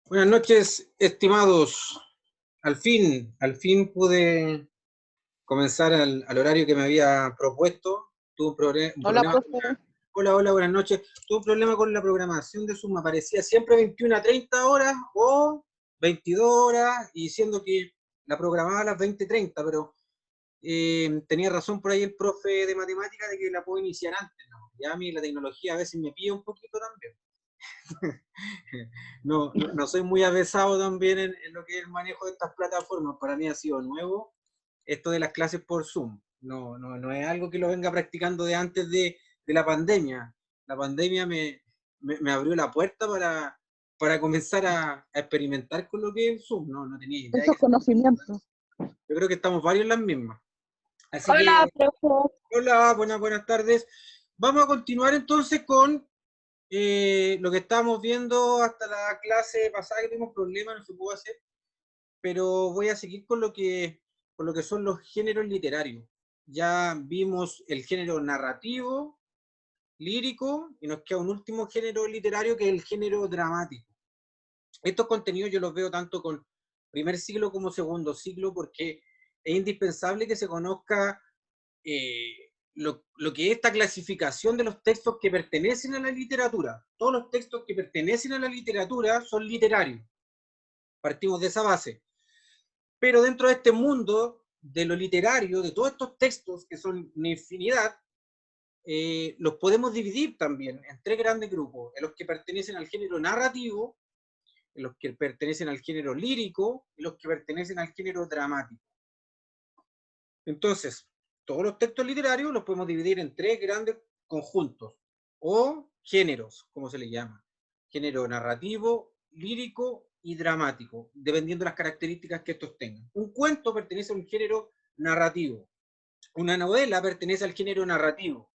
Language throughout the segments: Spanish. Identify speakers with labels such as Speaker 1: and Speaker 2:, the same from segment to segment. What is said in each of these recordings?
Speaker 1: Buenas noches, estimados. Al fin pude comenzar al horario que me había propuesto. Tuve un
Speaker 2: Hola,
Speaker 1: problema.
Speaker 2: profe.
Speaker 1: Hola, buenas noches. Tuve un problema con la programación de Zoom. Me aparecía siempre 21 a 30 horas o 22 horas, y diciendo que la programaba a las 20:30, pero tenía razón por ahí el profe de matemáticas de que la puedo iniciar antes, ¿no? Ya a mí la tecnología a veces me pide un poquito también. No soy muy avesado también en lo que es el manejo de estas plataformas. Para mí ha sido nuevo esto de las clases por Zoom. No es algo que lo venga practicando de antes de la pandemia. La pandemia me abrió la puerta para comenzar a experimentar con lo que es Zoom. No tenía idea de
Speaker 2: Esos
Speaker 1: que se podía hacer.
Speaker 2: conocimientos.
Speaker 1: Yo creo que estamos varios en las mismas. Así
Speaker 2: Hola,
Speaker 1: que,
Speaker 2: profe.
Speaker 1: hola, buenas tardes. Vamos a continuar entonces con lo que estábamos viendo hasta la clase pasada, que tuvimos problemas, no se pudo hacer, pero voy a seguir con lo que son los géneros literarios. Ya vimos el género narrativo, lírico, y nos queda un último género literario que es el género dramático. Estos contenidos yo los veo tanto con primer siglo como segundo siglo, porque es indispensable que se conozca lo que es esta clasificación de los textos que pertenecen a la literatura. Todos los textos que pertenecen a la literatura son literarios. Partimos de esa base. Pero dentro de este mundo de lo literario, de todos estos textos que son una infinidad, los podemos dividir también en tres grandes grupos: en los que pertenecen al género narrativo, en los que pertenecen al género lírico y los que pertenecen al género dramático. Entonces, todos los textos literarios los podemos dividir en tres grandes conjuntos o géneros, como se le llama: género narrativo, lírico y dramático, dependiendo de las características que estos tengan. Un cuento pertenece a un género narrativo, una novela pertenece al género narrativo,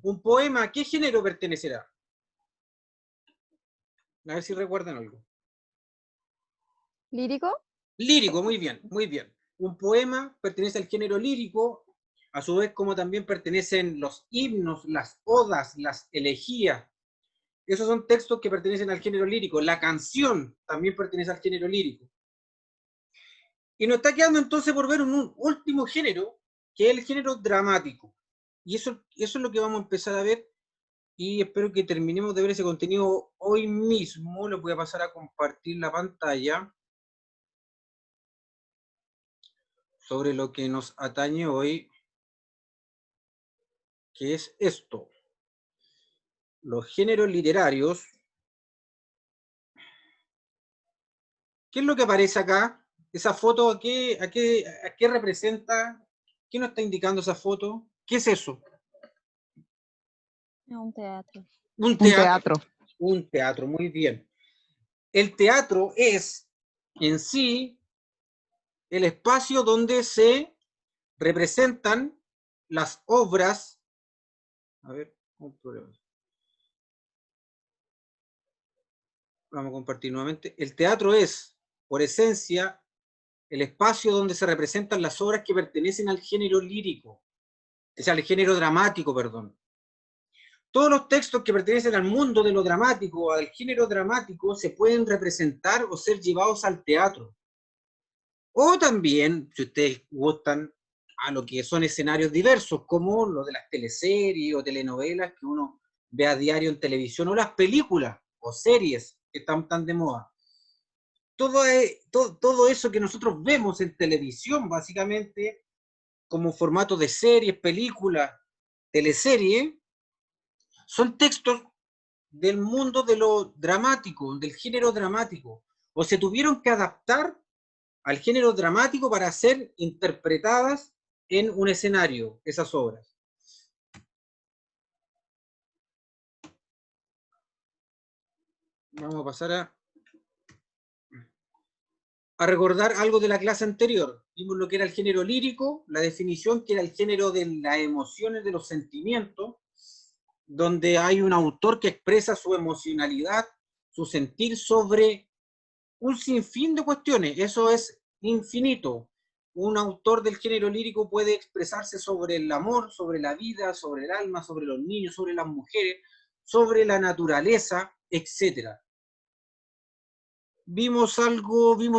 Speaker 1: un poema, ¿a qué género pertenecerá? A ver si recuerdan algo.
Speaker 2: ¿Lírico?
Speaker 1: Lírico, muy bien, muy bien. Un poema pertenece al género lírico, a su vez como también pertenecen los himnos, las odas, las elegías. Esos son textos que pertenecen al género lírico. La canción también pertenece al género lírico. Y nos está quedando entonces por ver un último género, que es el género dramático. Y eso es lo que vamos a empezar a ver, y espero que terminemos de ver ese contenido hoy mismo. Les voy a pasar a compartir la pantalla sobre lo que nos atañe hoy, que es esto: los géneros literarios. ¿Qué es lo que aparece acá? Esa foto, ¿a qué representa? ¿Qué nos está indicando esa foto? ¿Qué es eso?
Speaker 2: Un teatro.
Speaker 1: Un
Speaker 2: Un
Speaker 1: teatro.
Speaker 2: teatro.
Speaker 1: Un teatro, muy bien. El teatro es en sí el espacio donde se representan las obras. A ver, un problema. Vamos a compartir nuevamente. El teatro es, por esencia, el espacio donde se representan las obras que pertenecen al género lírico, o sea, al género dramático, perdón. Todos los textos que pertenecen al mundo de lo dramático, al género dramático, se pueden representar o ser llevados al teatro. O también, si ustedes gustan, a lo que son escenarios diversos, como lo de las teleseries o telenovelas que uno ve a diario en televisión, o las películas o series que están tan de moda. Todo eso que nosotros vemos en televisión, básicamente, como formato de series, películas, teleserie, son textos del mundo de lo dramático, del género dramático, o se tuvieron que adaptar al género dramático para ser interpretadas en un escenario, esas obras. Vamos a pasar a recordar algo de la clase anterior. Vimos lo que era el género lírico, la definición que era el género de las emociones, de los sentimientos, donde hay un autor que expresa su emocionalidad, su sentir sobre un sinfín de cuestiones. Eso es infinito. Un autor del género lírico puede expresarse sobre el amor, sobre la vida, sobre el alma, sobre los niños, sobre las mujeres, sobre la naturaleza, etc. Vimos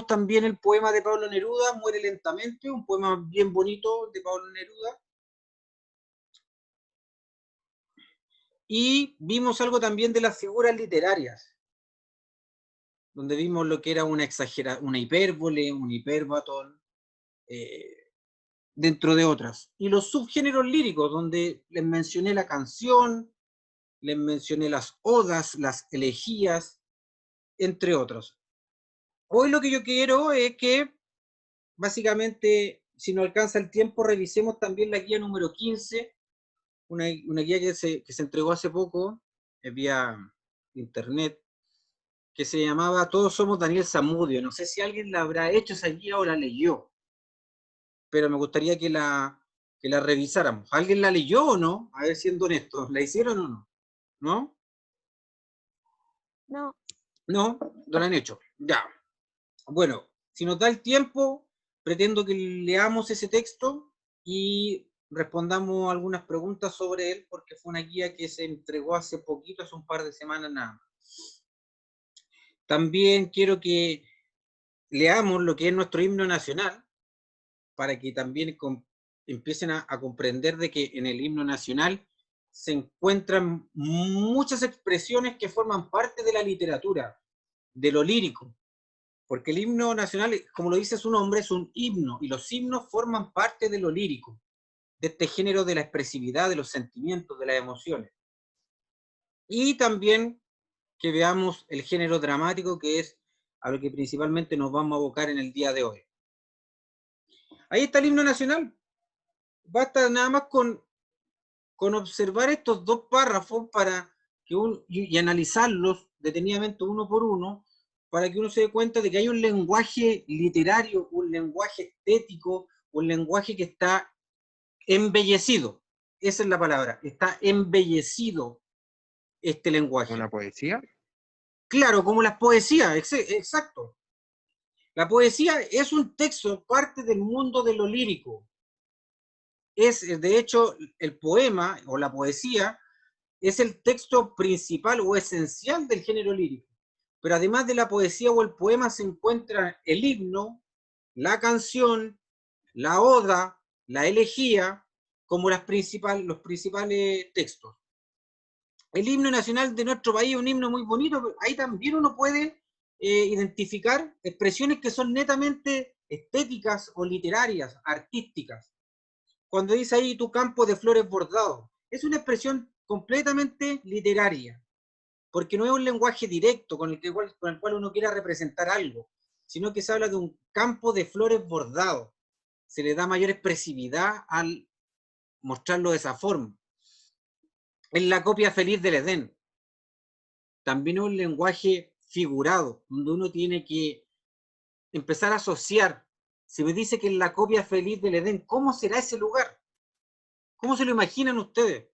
Speaker 1: también el poema de Pablo Neruda, Muere lentamente, un poema bien bonito de Pablo Neruda. Y vimos algo también de las figuras literarias, donde vimos lo que era una hipérbole, un hipérbaton, dentro de otras. Y los subgéneros líricos, donde les mencioné la canción, les mencioné las odas, las elegías, entre otros. Hoy lo que yo quiero es que, básicamente, si no alcanza el tiempo, revisemos también la guía número 15, una guía que se entregó hace poco, vía internet, que se llamaba Todos somos Daniel Zamudio. No sé si alguien la habrá hecho esa guía o la leyó, pero me gustaría que la revisáramos. ¿Alguien la leyó o no? A ver, siendo honestos, ¿la hicieron o no? ¿No?
Speaker 2: No.
Speaker 1: No, no la han hecho. Ya. Bueno, si nos da el tiempo, pretendo que leamos ese texto y respondamos algunas preguntas sobre él, porque fue una guía que se entregó hace poquito, hace un par de semanas nada más. También quiero que leamos lo que es nuestro himno nacional, para que también empiecen a comprender de que en el himno nacional se encuentran muchas expresiones que forman parte de la literatura, de lo lírico, porque el himno nacional, como lo dice su nombre, es un himno, y los himnos forman parte de lo lírico, de este género de la expresividad, de los sentimientos, de las emociones. Y también que veamos el género dramático, que es a lo que principalmente nos vamos a abocar en el día de hoy. Ahí está el himno nacional. Basta nada más con observar estos dos párrafos para que y analizarlos detenidamente uno por uno, para que uno se dé cuenta de que hay un lenguaje literario, un lenguaje estético, un lenguaje que está embellecido. Esa es la palabra, está embellecido este lenguaje.
Speaker 3: ¿Una poesía?
Speaker 1: Claro, como las poesías, exacto. La poesía es un texto, parte del mundo de lo lírico. Es, de hecho, el poema o la poesía es el texto principal o esencial del género lírico. Pero además de la poesía o el poema se encuentra el himno, la canción, la oda, la elegía, como los principales textos. El himno nacional de nuestro país es un himno muy bonito, pero ahí también uno puede identificar expresiones que son netamente estéticas o literarias, artísticas. Cuando dice ahí tu campo de flores bordado, es una expresión completamente literaria, porque no es un lenguaje directo con el cual uno quiera representar algo, sino que se habla de un campo de flores bordado. Se le da mayor expresividad al mostrarlo de esa forma. Es la copia feliz del Edén. También es un lenguaje figurado, donde uno tiene que empezar a asociar. Si me dice que es la copia feliz del Edén, ¿cómo será ese lugar? ¿Cómo se lo imaginan ustedes?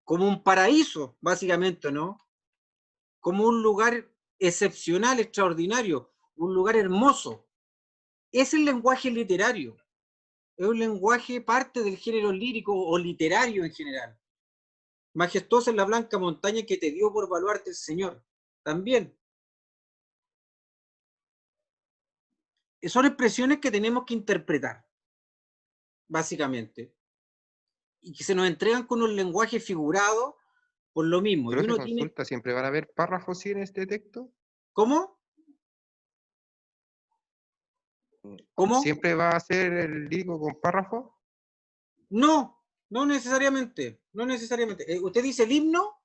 Speaker 1: Como un paraíso, básicamente, ¿no? Como un lugar excepcional, extraordinario, un lugar hermoso. Es el lenguaje literario, es un lenguaje parte del género lírico o literario en general. Majestuosa es la blanca montaña que te dio por baluarte el Señor. También. Son expresiones que tenemos que interpretar, básicamente. Y que se nos entregan con un lenguaje figurado por lo mismo. Y
Speaker 3: Pero se
Speaker 1: uno tiene...
Speaker 3: consulta, ¿siempre van a haber párrafos sí en este texto?
Speaker 1: ¿Cómo? ¿Cómo?
Speaker 3: ¿Siempre va a ser el lírico con párrafos?
Speaker 1: No, no necesariamente. No necesariamente. ¿Usted dice el himno?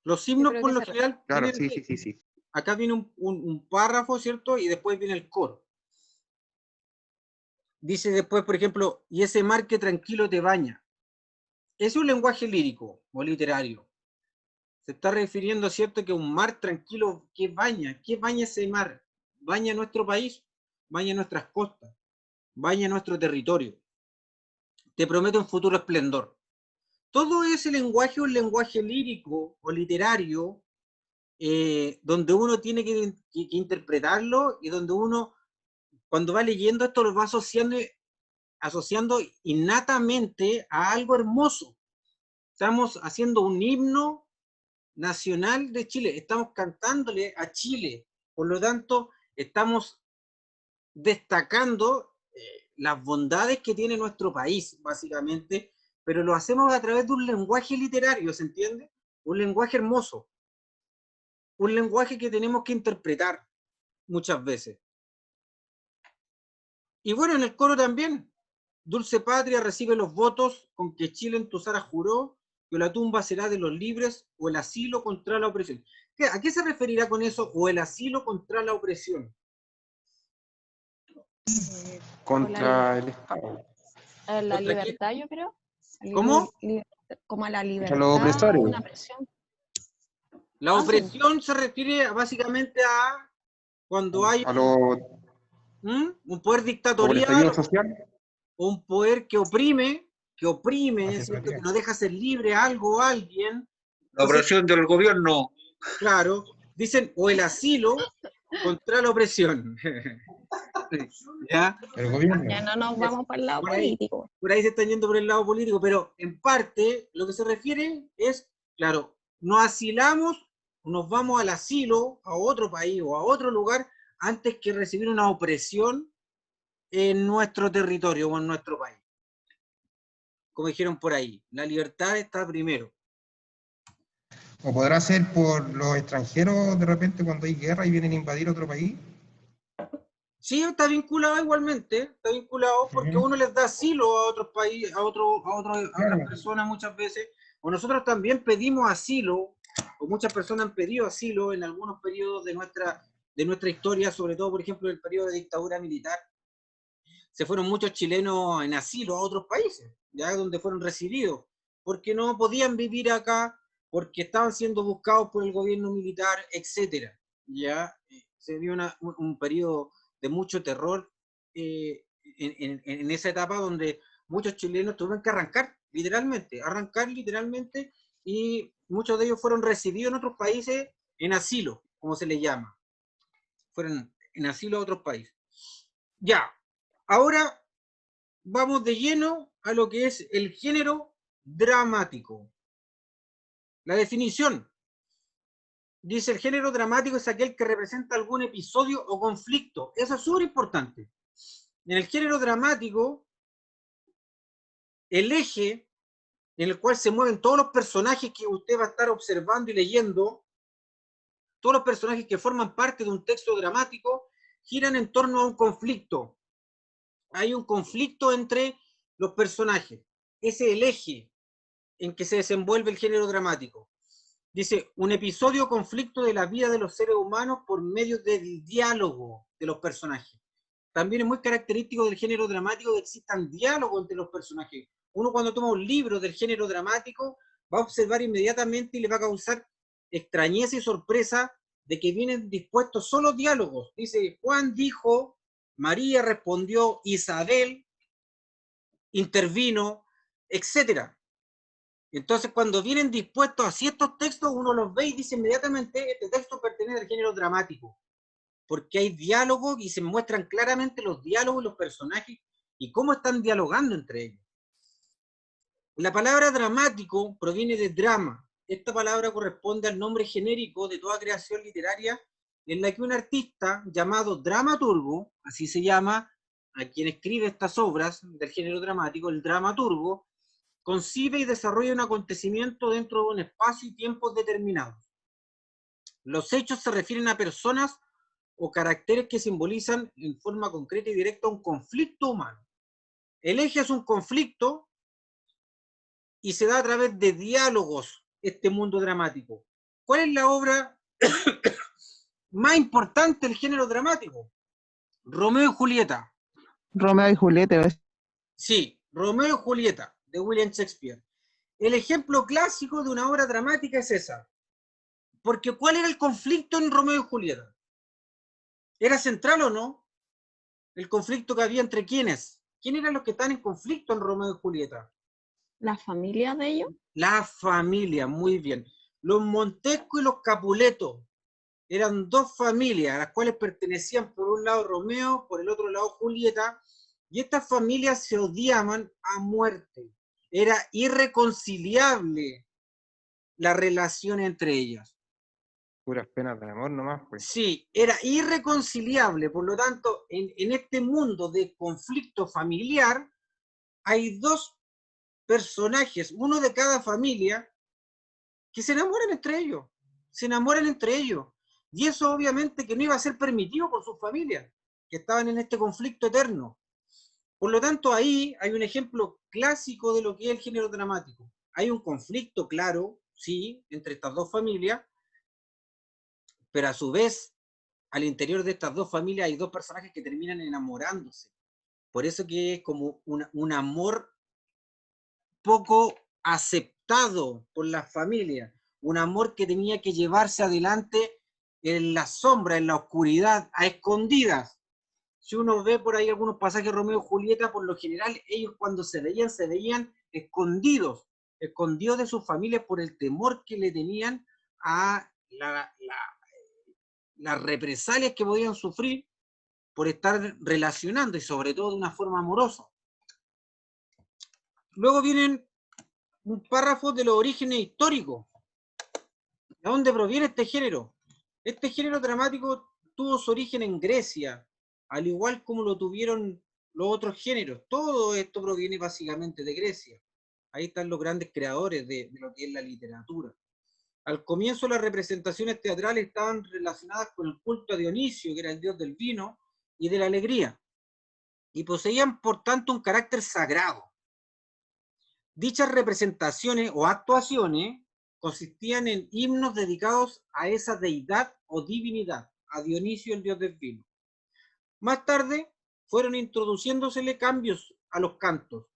Speaker 1: Los himnos por lo general
Speaker 3: Claro,
Speaker 1: vienen,
Speaker 3: sí.
Speaker 1: acá viene un párrafo, ¿cierto? Y después viene el coro. Dice después, por ejemplo, y ese mar que tranquilo te baña. Es un lenguaje lírico o literario. Se está refiriendo, ¿cierto?, que un mar tranquilo que baña. ¿Qué baña ese mar? Baña nuestro país, baña nuestras costas, baña nuestro territorio. Te promete un futuro esplendor. Todo ese lenguaje es un lenguaje lírico o literario, donde uno tiene que interpretarlo y donde uno, cuando va leyendo esto, lo va asociando innatamente a algo hermoso. Estamos haciendo un himno nacional de Chile. Estamos cantándole a Chile. Por lo tanto, estamos destacando las bondades que tiene nuestro país, básicamente, pero lo hacemos a través de un lenguaje literario, ¿se entiende? Un lenguaje hermoso. Un lenguaje que tenemos que interpretar muchas veces. Y bueno, en el coro también. Dulce patria recibe los votos con que Chile en tus aras juró, que la tumba será de los libres o el asilo contra la opresión. ¿A qué se referirá con eso? O el asilo contra la opresión.
Speaker 3: Contra el Estado.
Speaker 2: La
Speaker 1: ¿Contra qué?
Speaker 2: libertad, yo creo.
Speaker 1: ¿Cómo?
Speaker 2: Como a la
Speaker 3: Contra
Speaker 2: libertad,
Speaker 3: los opresores.
Speaker 2: una presión.
Speaker 1: La
Speaker 2: Ah, sí.
Speaker 1: opresión se refiere básicamente a cuando hay
Speaker 3: A los
Speaker 1: un poder
Speaker 3: como el
Speaker 1: dictatorial
Speaker 3: estallido social.
Speaker 1: o un poder que oprime,
Speaker 3: Hacia
Speaker 1: ¿cierto? Que
Speaker 3: atrás.
Speaker 1: no deja ser libre algo o alguien.
Speaker 4: La
Speaker 1: Entonces,
Speaker 4: opresión del gobierno.
Speaker 1: claro, dicen o el asilo contra la opresión. ¿Ya?
Speaker 3: El gobierno.
Speaker 2: Ya no nos vamos para el lado
Speaker 1: Por ahí,
Speaker 2: político.
Speaker 1: por ahí se están yendo por el lado político, pero en parte lo que se refiere es, claro, nos asilamos, nos vamos al asilo, a otro país o a otro lugar, antes que recibir una opresión en nuestro territorio o en nuestro país. Como dijeron por ahí, la libertad está primero.
Speaker 3: O podrá ser por los extranjeros de repente cuando hay guerra y vienen a invadir otro país.
Speaker 1: Sí, está vinculado igualmente, está vinculado porque uno les da asilo a otros países, a otras
Speaker 3: Claro.
Speaker 1: personas muchas veces, o nosotros también pedimos asilo, o muchas personas han pedido asilo en algunos periodos de nuestra historia, sobre todo, por ejemplo, en el periodo de dictadura militar. Se fueron muchos chilenos en asilo a otros países, ya donde fueron recibidos, porque no podían vivir acá, porque estaban siendo buscados por el gobierno militar, etcétera. Ya se vio un periodo de mucho terror en esa etapa donde muchos chilenos tuvieron que arrancar literalmente, y muchos de ellos fueron recibidos en otros países en asilo, como se les llama. Fueron en asilo a otros países. Ya, ahora vamos de lleno a lo que es el género dramático. La definición. Dice, el género dramático es aquel que representa algún episodio o conflicto. Eso es súper importante. En el género dramático, el eje en el cual se mueven todos los personajes que usted va a estar observando y leyendo, todos los personajes que forman parte de un texto dramático, giran en torno a un conflicto. Hay un conflicto entre los personajes. Ese es el eje en que se desenvuelve el género dramático. Dice, un episodio o conflicto de la vida de los seres humanos por medio del diálogo de los personajes. También es muy característico del género dramático que existan diálogos entre los personajes. Uno cuando toma un libro del género dramático va a observar inmediatamente y le va a causar extrañeza y sorpresa de que vienen dispuestos solo diálogos. Dice, Juan dijo, María respondió, Isabel intervino, etcétera. Entonces, cuando vienen dispuestos así estos textos, uno los ve y dice inmediatamente, este texto pertenece al género dramático, porque hay diálogos y se muestran claramente los diálogos y los personajes y cómo están dialogando entre ellos. La palabra dramático proviene de drama. Esta palabra corresponde al nombre genérico de toda creación literaria en la que un artista llamado dramaturgo, así se llama a quien escribe estas obras del género dramático, el dramaturgo, concibe y desarrolla un acontecimiento dentro de un espacio y tiempos determinados. Los hechos se refieren a personas o caracteres que simbolizan en forma concreta y directa un conflicto humano. El eje es un conflicto y se da a través de diálogos este mundo dramático. ¿Cuál es la obra más importante del género dramático? Romeo y Julieta.
Speaker 5: Romeo y Julieta.
Speaker 1: Sí, Romeo y Julieta, de William Shakespeare. El ejemplo clásico de una obra dramática es esa. Porque ¿cuál era el conflicto en Romeo y Julieta? ¿Era central o no? El conflicto que había entre quiénes. ¿Quién eran los que están en conflicto en Romeo y Julieta?
Speaker 2: ¿La familia de ellos?
Speaker 1: La familia, muy bien. Los Montesco y los Capuleto eran dos familias a las cuales pertenecían por un lado Romeo, por el otro lado Julieta, y estas familias se odiaban a muerte. Era irreconciliable la relación entre ellas.
Speaker 3: Puras penas de amor nomás, pues.
Speaker 1: Sí, era irreconciliable. Por lo tanto, en este mundo de conflicto familiar, hay dos personajes, uno de cada familia, que se enamoran entre ellos. Se enamoran entre ellos. Y eso obviamente que no iba a ser permitido por sus familias, que estaban en este conflicto eterno. Por lo tanto, ahí hay un ejemplo clásico de lo que es el género dramático. Hay un conflicto claro, sí, entre estas dos familias, pero a su vez, al interior de estas dos familias hay dos personajes que terminan enamorándose. Por eso que es como un amor poco aceptado por las familias, un amor que tenía que llevarse adelante en la sombra, en la oscuridad, a escondidas. Si uno ve por ahí algunos pasajes de Romeo y Julieta, por lo general ellos cuando se veían escondidos de sus familias por el temor que le tenían a las represalias que podían sufrir por estar relacionando y sobre todo de una forma amorosa. Luego vienen un párrafo de los orígenes históricos. ¿De dónde proviene este género? Este género dramático tuvo su origen en Grecia, al igual como lo tuvieron los otros géneros. Todo esto proviene básicamente de Grecia. Ahí están los grandes creadores de lo que es la literatura. Al comienzo las representaciones teatrales estaban relacionadas con el culto a Dionisio, que era el dios del vino y de la alegría, y poseían por tanto un carácter sagrado. Dichas representaciones o actuaciones consistían en himnos dedicados a esa deidad o divinidad, a Dionisio, el dios del vino. Más tarde fueron introduciéndosele cambios a los cantos.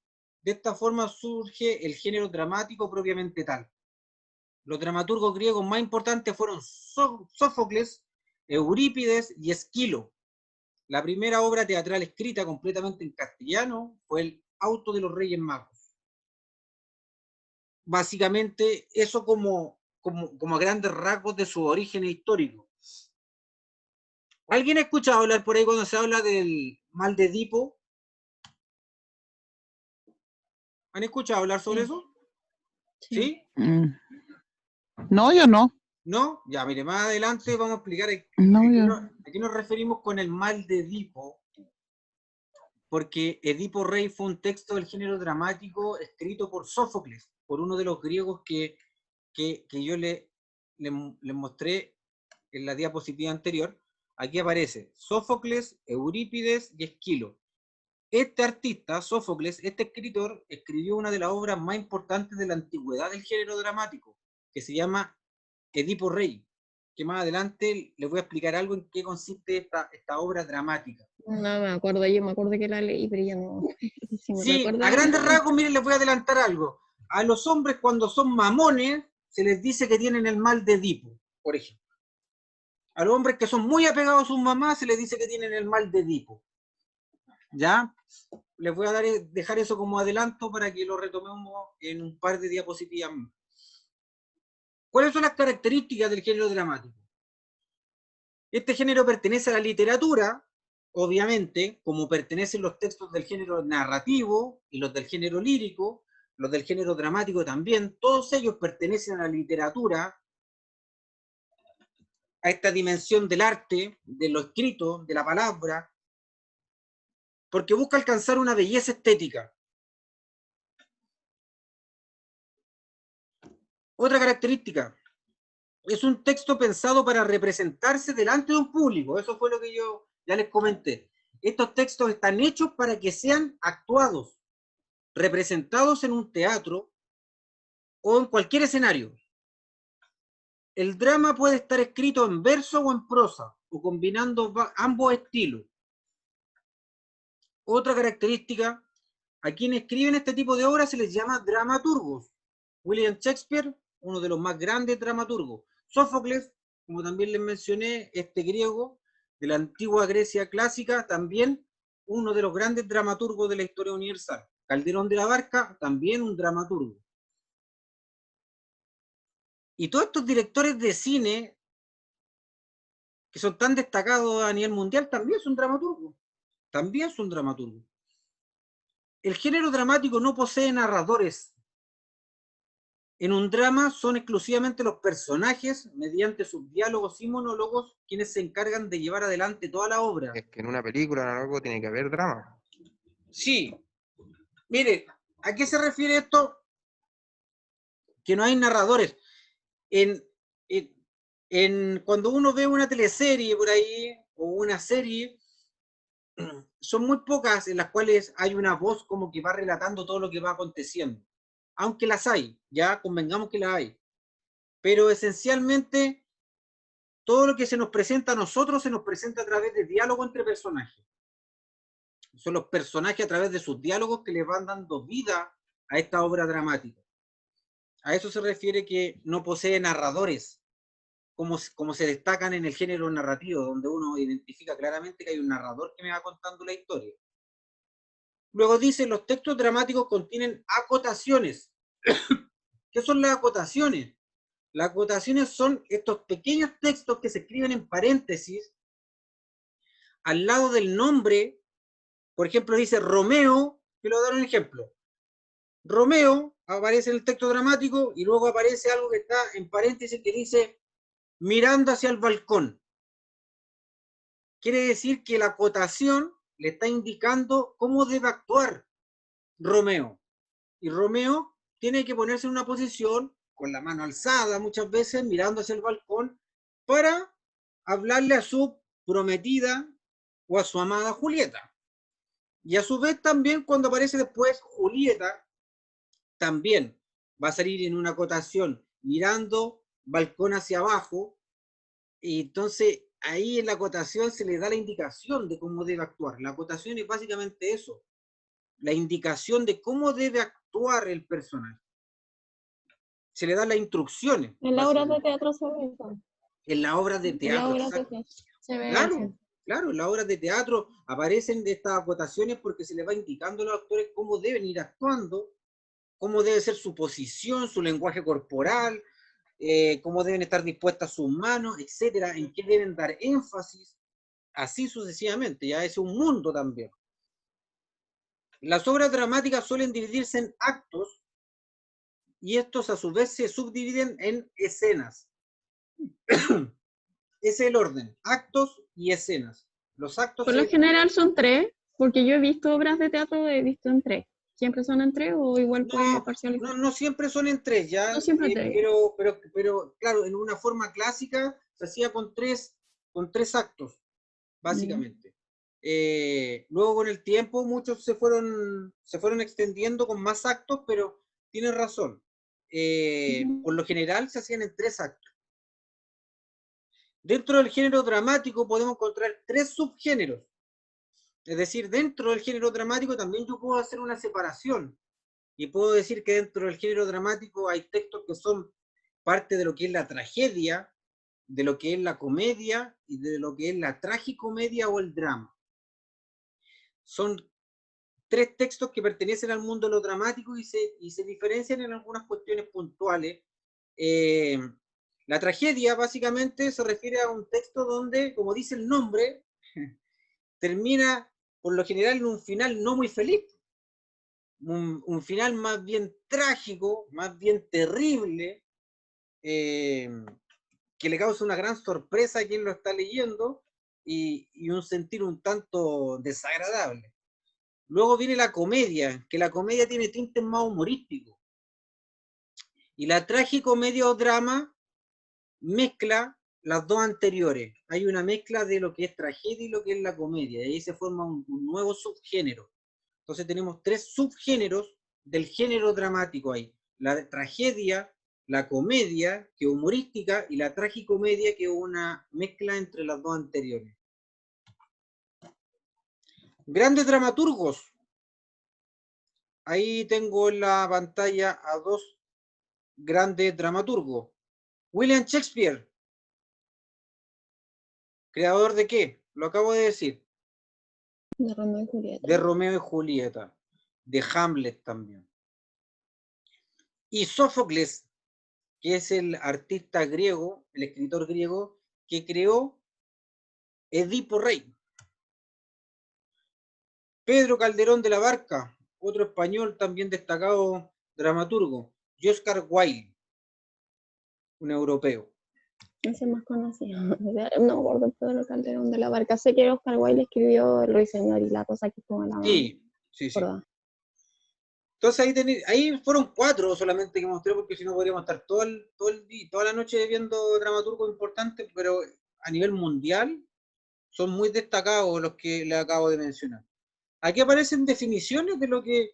Speaker 1: De esta forma surge el género dramático propiamente tal. Los dramaturgos griegos más importantes fueron Sófocles, Eurípides y Esquilo. La primera obra teatral escrita completamente en castellano fue el Auto de los Reyes Magos. Básicamente, eso como a grandes rasgos de su origen histórico. ¿Alguien ha escuchado hablar por ahí cuando se habla del mal de Edipo? ¿Han escuchado hablar sobre eso? ¿Sí?
Speaker 5: No, yo no.
Speaker 1: ¿No? Ya, mire, más adelante vamos a explicar a qué nos referimos con el mal de Edipo, porque Edipo Rey fue un texto del género dramático escrito por Sófocles, por uno de los griegos que yo les mostré en la diapositiva anterior. Aquí aparece Sófocles, Eurípides y Esquilo. Este artista, Sófocles, este escritor, escribió una de las obras más importantes de la antigüedad del género dramático, que se llama Edipo Rey, que más adelante les voy a explicar algo en qué consiste esta obra dramática.
Speaker 2: No me acuerdo, yo me acuerdo que la leí, pero ya no. Si me
Speaker 1: Sí, a grandes rasgos, miren, les voy a adelantar algo. A los hombres cuando son mamones, se les dice que tienen el mal de Edipo, por ejemplo. A los hombres que son muy apegados a sus mamás, se les dice que tienen el mal de Edipo. ¿Ya? Les voy a dejar eso como adelanto para que lo retomemos en un par de diapositivas más. ¿Cuáles son las características del género dramático? Este género pertenece a la literatura, obviamente, como pertenecen los textos del género narrativo y los del género lírico, los del género dramático también, todos ellos pertenecen a la literatura, a esta dimensión del arte, de lo escrito, de la palabra, porque busca alcanzar una belleza estética. Otra característica, es un texto pensado para representarse delante de un público, eso fue lo que yo ya les comenté. Estos textos están hechos para que sean actuados, representados en un teatro o en cualquier escenario. El drama puede estar escrito en verso o en prosa, o combinando ambos estilos. Otra característica, a quienes escriben este tipo de obras se les llama dramaturgos. William Shakespeare, uno de los más grandes dramaturgos. Sófocles, como también les mencioné, este griego de la antigua Grecia clásica, también uno de los grandes dramaturgos de la historia universal. Calderón de la Barca, también un dramaturgo. Y todos estos directores de cine que son tan destacados a nivel mundial también son dramaturgos. También son dramaturgos. El género dramático no posee narradores. En un drama son exclusivamente los personajes, mediante sus diálogos y monólogos, quienes se encargan de llevar adelante toda la obra.
Speaker 3: Es que en una película, en algo, tiene que haber drama.
Speaker 1: Sí. Mire, ¿a qué se refiere esto? Que no hay narradores. Cuando uno ve una teleserie por ahí, o una serie, son muy pocas en las cuales hay una voz como que va relatando todo lo que va aconteciendo. Aunque las hay, ya convengamos que las hay. Pero esencialmente, todo lo que se nos presenta a nosotros se nos presenta a través de diálogo entre personajes. Son los personajes a través de sus diálogos que les van dando vida a esta obra dramática. A eso se refiere que no posee narradores, como se destacan en el género narrativo, donde uno identifica claramente que hay un narrador que me va contando la historia. Luego dice, los textos dramáticos contienen acotaciones. ¿Qué son las acotaciones? Las acotaciones son estos pequeños textos que se escriben en paréntesis al lado del nombre. Por ejemplo, dice Romeo, que lo voy a dar un ejemplo. Romeo aparece en el texto dramático y luego aparece algo que está en paréntesis que dice mirando hacia el balcón. Quiere decir que la acotación le está indicando cómo debe actuar Romeo. Y Romeo tiene que ponerse en una posición con la mano alzada muchas veces mirando hacia el balcón para hablarle a su prometida o a su amada Julieta. Y a su vez también cuando aparece después Julieta, también va a salir en una acotación mirando balcón hacia abajo, y entonces ahí en la acotación se le da la indicación de cómo debe actuar. La acotación es básicamente eso, la indicación de cómo debe actuar el personaje. Se le dan las instrucciones.
Speaker 2: En la obra de teatro se ve eso.
Speaker 1: En las obras de
Speaker 2: En la
Speaker 1: teatro,
Speaker 2: obra de
Speaker 1: exacto.
Speaker 2: teatro se ve
Speaker 1: Claro,
Speaker 2: eso.
Speaker 1: claro, en las obras de teatro aparecen de estas acotaciones porque se les va indicando a los actores cómo deben ir actuando, cómo debe ser su posición, su lenguaje corporal, cómo deben estar dispuestas sus manos, etcétera, en qué deben dar énfasis, así sucesivamente, ya es un mundo también. Las obras dramáticas suelen dividirse en actos y estos a su vez se subdividen en escenas. Ese es el orden, actos y escenas. Los actos
Speaker 2: Por lo general son 3, porque yo he visto obras de teatro, he visto en 3. ¿Siempre son en 3 o igual puede parcializar?
Speaker 1: no siempre son en 3, ya,
Speaker 2: No siempre en 3.
Speaker 1: pero claro, en una forma clásica se hacía con tres actos, básicamente. Luego con el tiempo muchos se fueron extendiendo con más actos, pero tienes razón. Por lo general se hacían en 3 actos. Dentro del género dramático podemos encontrar 3 subgéneros. Es decir, dentro del género dramático también yo puedo hacer una separación. Y puedo decir que dentro del género dramático hay textos que son parte de lo que es la tragedia, de lo que es la comedia y de lo que es la tragicomedia o el drama. Son 3 textos que pertenecen al mundo de lo dramático y se diferencian en algunas cuestiones puntuales. La tragedia básicamente se refiere a un texto donde, como dice el nombre, termina por lo general en un final no muy feliz. Un final más bien trágico, más bien terrible, que le causa una gran sorpresa a quien lo está leyendo y un sentir un tanto desagradable. Luego viene la comedia, que la comedia tiene tintes más humorísticos. Y la tragicomedia o drama mezcla las dos anteriores. Hay una mezcla de lo que es tragedia y lo que es la comedia. Y ahí se forma un nuevo subgénero. Entonces tenemos 3 subgéneros del género dramático ahí. La tragedia, la comedia, que es humorística, y la tragicomedia, que es una mezcla entre las dos anteriores. Grandes dramaturgos. Ahí tengo en la pantalla a 2 grandes dramaturgos. William Shakespeare. ¿Creador de qué? Lo acabo de decir.
Speaker 2: De Romeo y Julieta.
Speaker 1: De Romeo y Julieta. De Hamlet también. Y Sófocles, que es el artista griego, el escritor griego, que creó Edipo Rey. Pedro Calderón de la Barca, otro español también destacado dramaturgo. Oscar Wilde, un europeo.
Speaker 2: Ese es más conocido. No me acuerdo Pedro Calderón de la Barca. Sé que Oscar Wilde escribió El Ruiseñor y la cosa que estuvo en la mano.
Speaker 1: Sí. Entonces ahí fueron 4 solamente que mostré, porque si no podríamos estar toda la noche viendo dramaturgos importantes, pero a nivel mundial son muy destacados los que les acabo de mencionar. Aquí aparecen definiciones de lo que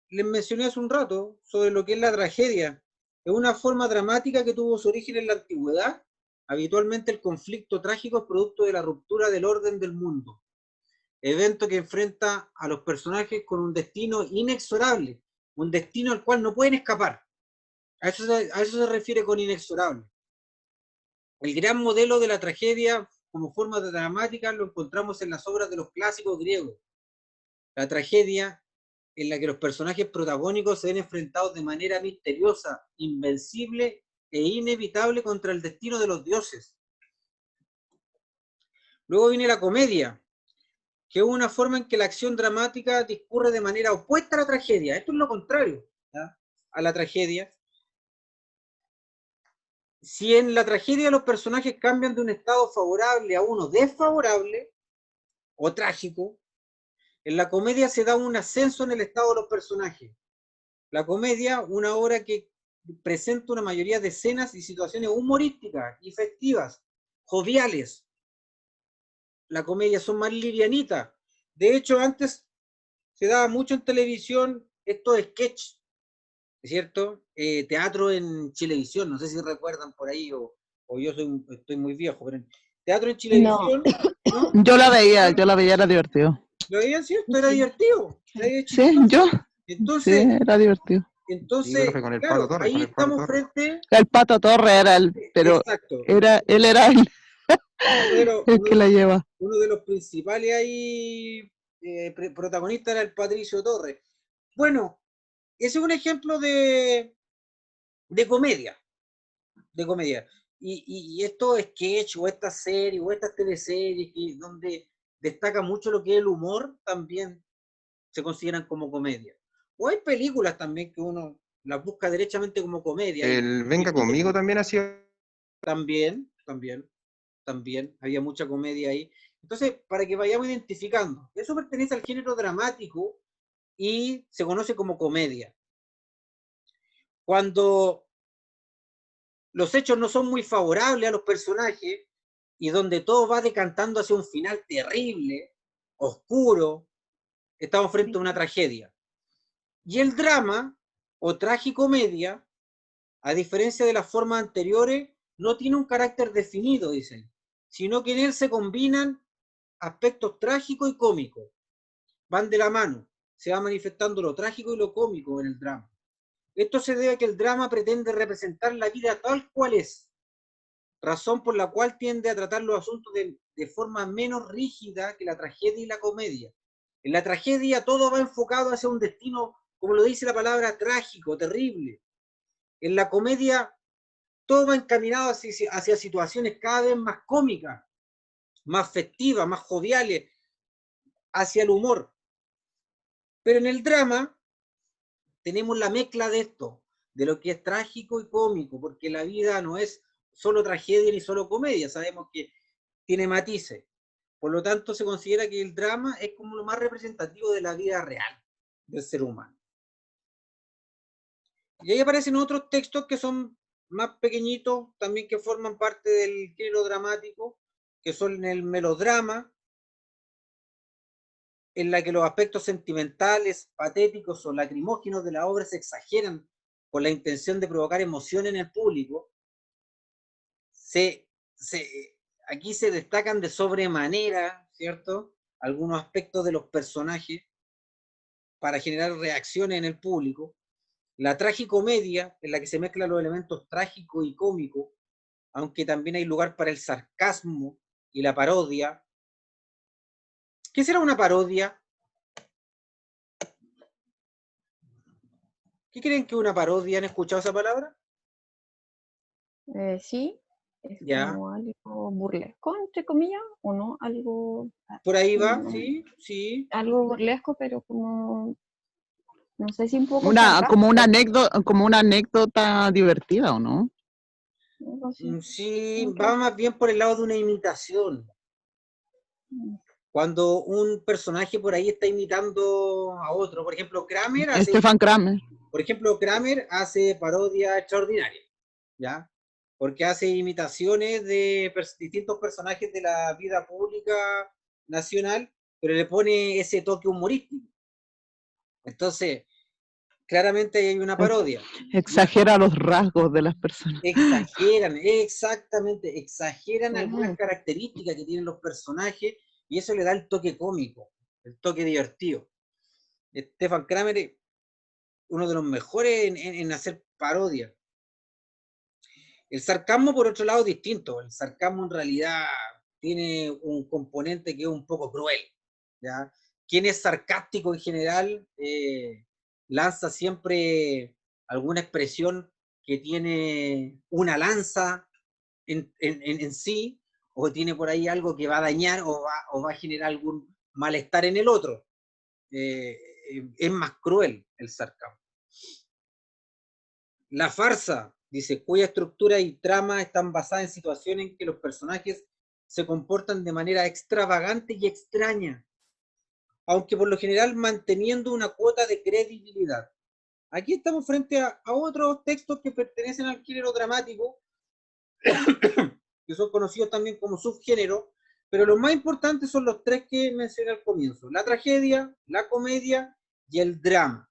Speaker 1: les mencioné hace un rato, sobre lo que es la tragedia. Es una forma dramática que tuvo su origen en la antigüedad. Habitualmente el conflicto trágico es producto de la ruptura del orden del mundo. Evento que enfrenta a los personajes con un destino inexorable, un destino al cual no pueden escapar. A eso se refiere con inexorable. El gran modelo de la tragedia como forma dramática lo encontramos en las obras de los clásicos griegos. La tragedia en la que los personajes protagónicos se ven enfrentados de manera misteriosa, invencible e inevitable contra el destino de los dioses. Luego viene la comedia, que es una forma en que la acción dramática discurre de manera opuesta a la tragedia. Esto es lo contrario, ¿ya?, a la tragedia. Si en la tragedia los personajes cambian de un estado favorable a uno desfavorable o trágico, en la comedia se da un ascenso en el estado de los personajes. La comedia, una obra que presenta una mayoría de escenas y situaciones humorísticas y festivas, joviales. La comedia son más livianitas. De hecho, antes se daba mucho en televisión estos sketch, ¿cierto? Teatro en Chilevisión, no sé si recuerdan por ahí, o yo estoy muy viejo, pero teatro en Chilevisión, ¿no?
Speaker 5: Yo la veía, era divertido.
Speaker 1: ¿Lo veían, cierto? Era divertido.
Speaker 5: Sí, yo.
Speaker 1: Entonces,
Speaker 5: Sí, era divertido.
Speaker 1: Entonces,
Speaker 3: con el
Speaker 1: claro,
Speaker 3: Pato Torres,
Speaker 1: ahí
Speaker 3: con el Pato
Speaker 1: estamos
Speaker 3: Torres.
Speaker 1: frente.
Speaker 5: El Pato Torres era pero
Speaker 1: Exacto.
Speaker 5: él era el que la lleva.
Speaker 1: Uno de los principales ahí protagonistas era el Patricio Torres. Bueno, ese es un ejemplo de comedia. De comedia. Y estos sketches, o estas series, o estas teleseries, donde destaca mucho lo que es el humor, también se consideran como comedia. O hay películas también que uno las busca derechamente como comedia.
Speaker 3: El Venga Conmigo también ha sido.
Speaker 1: También había mucha comedia ahí. Entonces, para que vayamos identificando, eso pertenece al género dramático y se conoce como comedia. Cuando los hechos no son muy favorables a los personajes y donde todo va decantando hacia un final terrible, oscuro, estamos frente a una tragedia. Y el drama o tragicomedia, a diferencia de las formas anteriores, no tiene un carácter definido, dicen, sino que en él se combinan aspectos trágicos y cómicos. Van de la mano, se va manifestando lo trágico y lo cómico en el drama. Esto se debe a que el drama pretende representar la vida tal cual es, razón por la cual tiende a tratar los asuntos de forma menos rígida que la tragedia y la comedia. En la tragedia todo va enfocado hacia un destino, como lo dice la palabra, trágico, terrible. En la comedia todo va encaminado hacia situaciones cada vez más cómicas, más festivas, más joviales, hacia el humor. Pero en el drama tenemos la mezcla de esto, de lo que es trágico y cómico, porque la vida no es solo tragedia ni solo comedia, sabemos que tiene matices. Por lo tanto, se considera que el drama es como lo más representativo de la vida real del ser humano. Y ahí aparecen otros textos que son más pequeñitos, también que forman parte del género dramático, que son el melodrama, en la que los aspectos sentimentales, patéticos o lacrimógenos de la obra se exageran con la intención de provocar emoción en el público. Aquí se destacan de sobremanera, ¿cierto?, algunos aspectos de los personajes para generar reacciones en el público. La tragicomedia, en la que se mezclan los elementos trágicos y cómicos, aunque también hay lugar para el sarcasmo y la parodia. ¿Qué será una parodia? ¿Qué creen que es una parodia? ¿Han escuchado esa palabra?
Speaker 2: Sí, es
Speaker 1: Ya.
Speaker 2: como algo burlesco, entre comillas, o no, algo...
Speaker 1: Por ahí va,
Speaker 2: no,
Speaker 1: sí.
Speaker 2: algo burlesco, pero como No sé si un poco
Speaker 5: como una anécdota divertida, ¿o no?
Speaker 2: algo así.
Speaker 1: Sí,
Speaker 2: Ok.
Speaker 1: va más bien por el lado de una imitación. Cuando un personaje por ahí está imitando a otro, por ejemplo,
Speaker 5: Stefan Kramer.
Speaker 1: Kramer hace parodia extraordinaria, ¿ya? Porque hace imitaciones de distintos personajes de la vida pública nacional, pero le pone ese toque humorístico. Entonces, claramente hay una parodia.
Speaker 5: Exagera los rasgos de las personas.
Speaker 1: Exageran, exactamente, exageran algunas
Speaker 2: Ujú.
Speaker 1: características que tienen los personajes y eso le da el toque cómico, el toque divertido. Stefan Kramer es uno de los mejores en hacer parodia. El sarcasmo, por otro lado, es distinto. El sarcasmo en realidad tiene un componente que es un poco cruel, ¿ya? Quien es sarcástico en general lanza siempre alguna expresión que tiene una lanza en sí, o tiene por ahí algo que va a dañar o va a generar algún malestar en el otro. Es más cruel el sarcasmo. La farsa, dice, cuya estructura y trama están basadas en situaciones en que los personajes se comportan de manera extravagante y extraña, aunque por lo general manteniendo una cuota de credibilidad. Aquí estamos frente a otros textos que pertenecen al género dramático, que son conocidos también como subgénero, pero los más importantes son los tres que mencioné al comienzo: la tragedia, la comedia y el drama.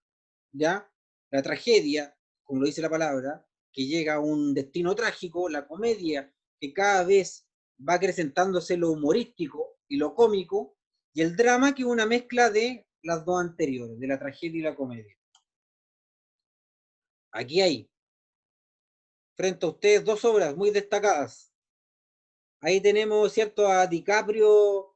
Speaker 1: ¿Ya? La tragedia, como lo dice la palabra, que llega a un destino trágico; la comedia, que cada vez va acrecentándose lo humorístico y lo cómico; y el drama, que es una mezcla de las dos anteriores, de la tragedia y la comedia. Aquí hay, frente a ustedes, dos obras muy destacadas. Ahí tenemos, ¿cierto?, a DiCaprio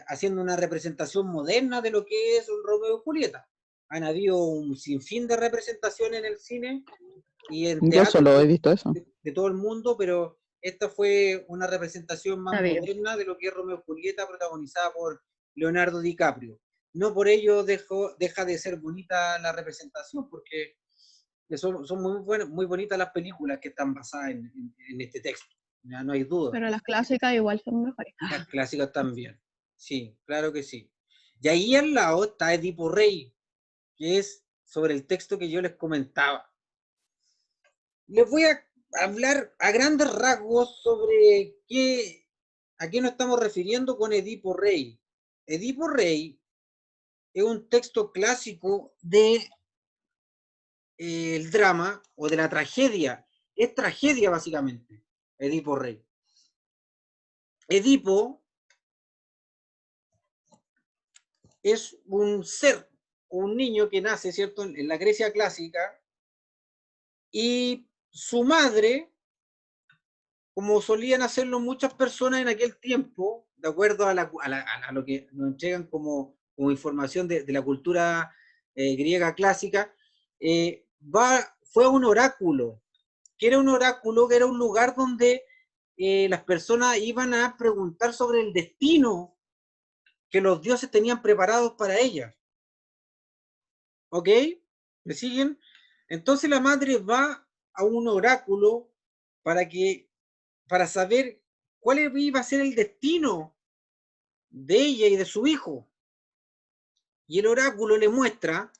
Speaker 1: haciendo una representación moderna de lo que es un Romeo y Julieta. Han habido un sinfín de representaciones en el cine y en
Speaker 5: Yo
Speaker 1: teatro
Speaker 5: solo he visto eso.
Speaker 1: de todo el mundo, pero esta fue una representación más
Speaker 2: Maravilloso.
Speaker 1: moderna de lo que es Romeo y Julieta, protagonizada por Leonardo DiCaprio. No por ello deja de ser bonita la representación, porque son muy bonitas las películas que están basadas en este texto, ya no hay duda.
Speaker 2: Pero las clásicas igual son mejores.
Speaker 1: Las clásicas también, sí, claro que sí. Y ahí al lado está Edipo Rey, que es sobre el texto que yo les comentaba. Les voy a hablar a grandes rasgos sobre a qué nos estamos refiriendo con Edipo Rey. Edipo Rey es un texto clásico de el drama o de la tragedia. Es tragedia básicamente, Edipo Rey. Edipo es un ser, un niño que nace, ¿cierto?, en la Grecia clásica, y su madre, como solían hacerlo muchas personas en aquel tiempo, de acuerdo a lo que nos entregan como información de la cultura griega clásica, fue a un oráculo, que era un lugar donde las personas iban a preguntar sobre el destino que los dioses tenían preparados para ellas. ¿Ok? ¿Me siguen? Entonces la madre va a un oráculo para saber cuál iba a ser el destino de ella y de su hijo. Y el oráculo le muestra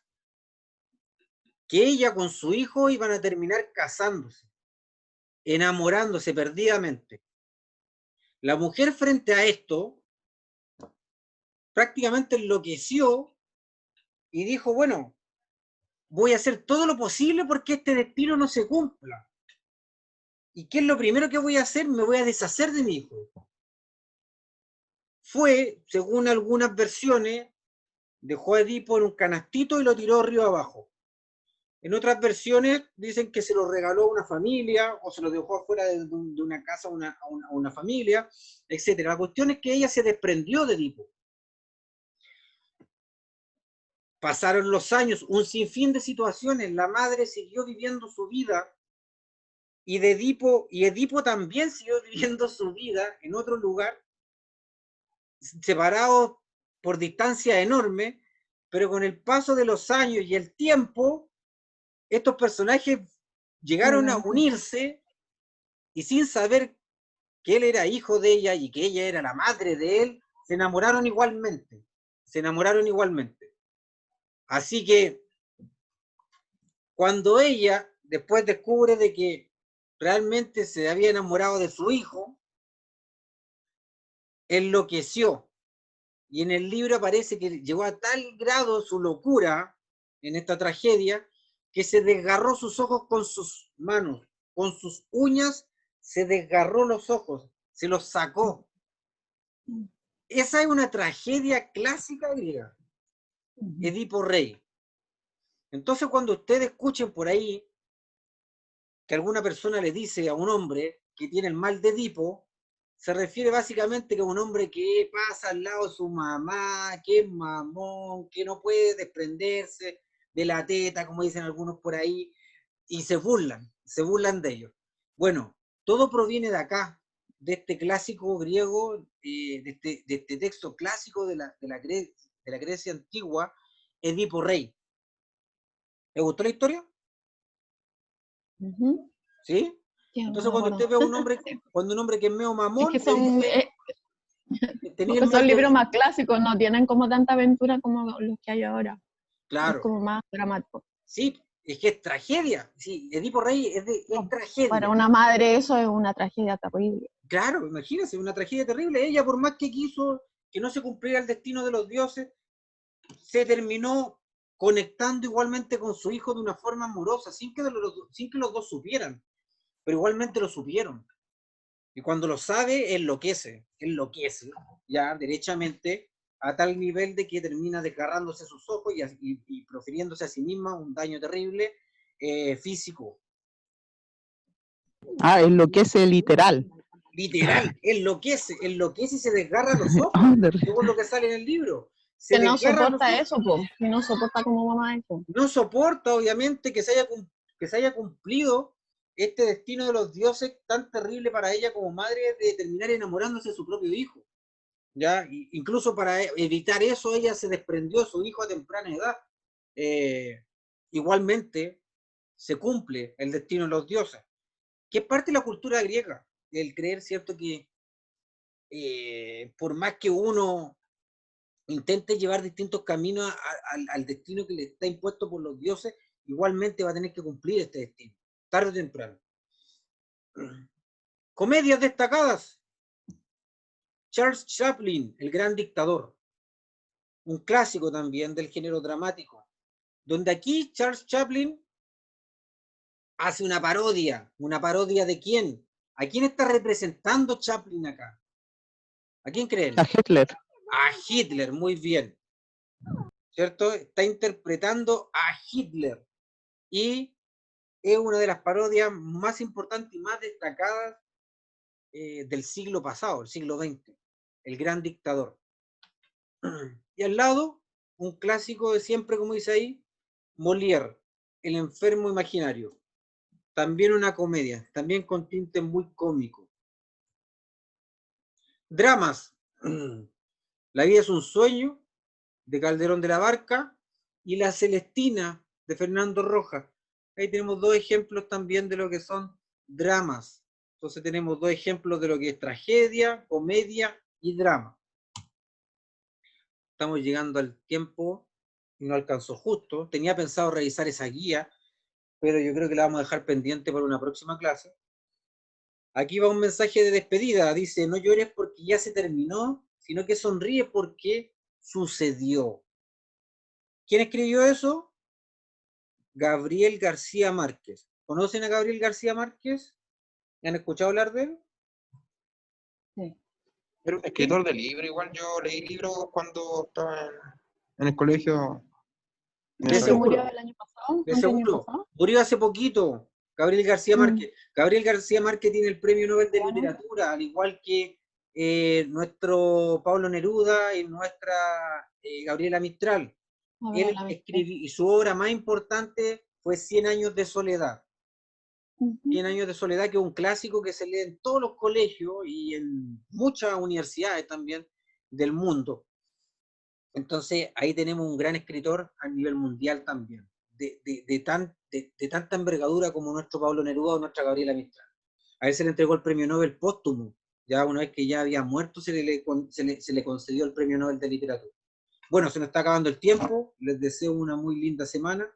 Speaker 1: que ella con su hijo iban a terminar casándose, enamorándose perdidamente. La mujer, frente a esto, prácticamente enloqueció y dijo, bueno, voy a hacer todo lo posible porque este destino no se cumpla. ¿Y qué es lo primero que voy a hacer? Me voy a deshacer de mi hijo. Fue, según algunas versiones, dejó a Edipo en un canastito y lo tiró río abajo. En otras versiones dicen que se lo regaló a una familia o se lo dejó afuera de una casa a una familia, etc. La cuestión es que ella se desprendió de Edipo. Pasaron los años, un sinfín de situaciones, la madre siguió viviendo su vida y Edipo también siguió viviendo su vida en otro lugar, separados por distancia enorme, pero con el paso de los años y el tiempo, estos personajes llegaron a unirse y sin saber que él era hijo de ella y que ella era la madre de él, se enamoraron igualmente. Se enamoraron igualmente. Así que cuando ella después descubre de que realmente se había enamorado de su hijo, enloqueció. Y en el libro aparece que llegó a tal grado su locura en esta tragedia que se desgarró sus ojos con sus manos, con sus uñas se desgarró los ojos, se los sacó. Esa es una tragedia clásica griega, Edipo Rey. Entonces cuando ustedes escuchen por ahí que alguna persona le dice a un hombre que tiene el mal de Edipo, se refiere básicamente a un hombre que pasa al lado de su mamá, que es mamón, que no puede desprenderse de la teta, como dicen algunos por ahí, y se burlan de ellos. Bueno, todo proviene de acá, de este clásico griego, de este texto clásico de la Grecia antigua, Edipo Rey. ¿Le gustó la historia? ¿Sí? Entonces cuando usted ve a un hombre, cuando un hombre que es medio mamón,
Speaker 2: es que son libros más clásicos, no tienen como tanta aventura como los que hay ahora.
Speaker 1: Claro.
Speaker 2: Es como más dramático.
Speaker 1: Sí, es que es tragedia. Sí, Edipo Rey es tragedia.
Speaker 2: Para una madre eso es una tragedia terrible.
Speaker 1: Claro, imagínense, una tragedia terrible. Ella, por más que quiso que no se cumpliera el destino de los dioses, se terminó conectando igualmente con su hijo de una forma amorosa, sin que los dos supieran, pero igualmente lo supieron. Y cuando lo sabe, enloquece, ya derechamente, a tal nivel de que termina desgarrándose sus ojos y profiriéndose a sí misma un daño terrible físico.
Speaker 5: Enloquece literal.
Speaker 1: Literal, enloquece y se desgarra los ojos, según lo que sale en el libro.
Speaker 2: Que no soporta eso, que no soporta como mamá eso.
Speaker 1: No soporta, obviamente, que se haya cumplido este destino de los dioses tan terrible para ella como madre de terminar enamorándose de su propio hijo. ¿Ya? Incluso para evitar eso, ella se desprendió de su hijo a temprana edad. Igualmente, se cumple el destino de los dioses, que es parte de la cultura griega, el creer, ¿cierto?, que por más que uno intente llevar distintos caminos al destino que le está impuesto por los dioses, igualmente va a tener que cumplir este destino, tarde o temprano. Comedias destacadas. Charles Chaplin, El gran dictador, un clásico también del género dramático, donde aquí Charles Chaplin hace una parodia ¿de quién? ¿A quién está representando Chaplin acá? ¿A quién creen?
Speaker 5: A Hitler.
Speaker 1: A Hitler, muy bien. ¿Cierto? Está interpretando a Hitler y es una de las parodias más importantes y más destacadas del siglo pasado, el siglo XX, El gran dictador. Y al lado, un clásico de siempre, como dice ahí, Molière, El enfermo imaginario. También una comedia, también con tinte muy cómico. Dramas. La vida es un sueño, de Calderón de la Barca, y La Celestina, de Fernando Rojas. Ahí tenemos dos ejemplos también de lo que son dramas. Entonces tenemos dos ejemplos de lo que es tragedia, comedia y drama. Estamos llegando al tiempo y no alcanzó justo. Tenía pensado revisar esa guía, pero yo creo que la vamos a dejar pendiente para una próxima clase. Aquí va un mensaje de despedida. Dice, no llores porque ya se terminó, sino que sonríe porque sucedió. ¿Quién escribió eso? Gabriel García Márquez. ¿Conocen a Gabriel García Márquez? ¿Han escuchado hablar de él?
Speaker 2: Sí.
Speaker 3: Era un escritor de libros, igual yo leí libros cuando estaba en el colegio.
Speaker 1: De seguro.
Speaker 2: ¿Murió el año pasado?
Speaker 1: De seguro. Murió hace poquito. Gabriel García Márquez. Gabriel García Márquez tiene el Premio Nobel de Literatura, al igual que nuestro Pablo Neruda y nuestra Gabriela Mistral. Él escribió, y su obra más importante fue 100 años de soledad. 100 años de soledad, que es un clásico que se lee en todos los colegios y en muchas universidades también del mundo. Entonces, ahí tenemos un gran escritor a nivel mundial también, de tanta envergadura como nuestro Pablo Neruda o nuestra Gabriela Mistral. A él se le entregó el premio Nobel póstumo, ya una vez que ya había muerto se le concedió el premio Nobel de Literatura. Bueno, se nos está acabando el tiempo, les deseo una muy linda semana,